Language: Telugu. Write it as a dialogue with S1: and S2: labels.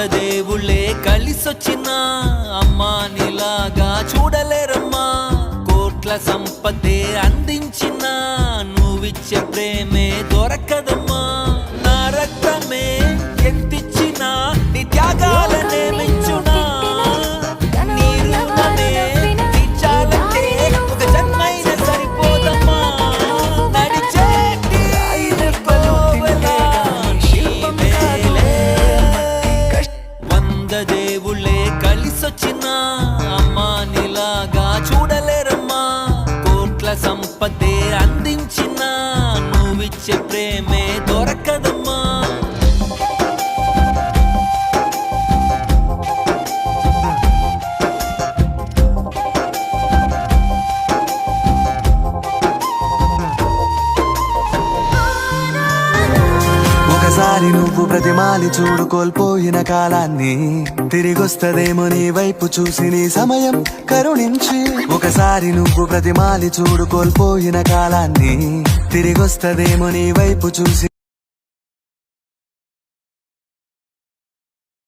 S1: దేవుళ్ళే కలిసొచ్చినా అమ్మా నీలాగా చూడలేరమ్మా. కోట్ల సంపదే అందించిన నువ్విచ్చే ప్రేమే దొరకదమ్మా. నా రక్తమే ఎంతిచ్చినా నీ త్యాగాలనే మెచ్చునా. నీ రుణమే తీర్చాలంటే ఒక జన్మైనా సరిపోదమ్మా. నడిచేటి కోవెలా నీవేలే. దేవుళ్ళే కలిసొచ్చినా అమ్మా నీలాగా చూడలేరమ్మా. కోట్ల సంపదే అందించిన నువ్విచ్చే ప్రేమే దొరకదమ్మా.
S2: ఒకసారి నువ్వు ప్రతిమాలి చూడు కోల్పోయిన కాలాన్ని. తిరిగొస్తదేమో నీ వైపు చూసి నీ సమయం కరుణించి. ఒకసారి నువ్వు ప్రతిమాలి చూడు కోల్పోయిన కాలాన్ని. తిరిగొస్తదేమో నీ వైపు చూసి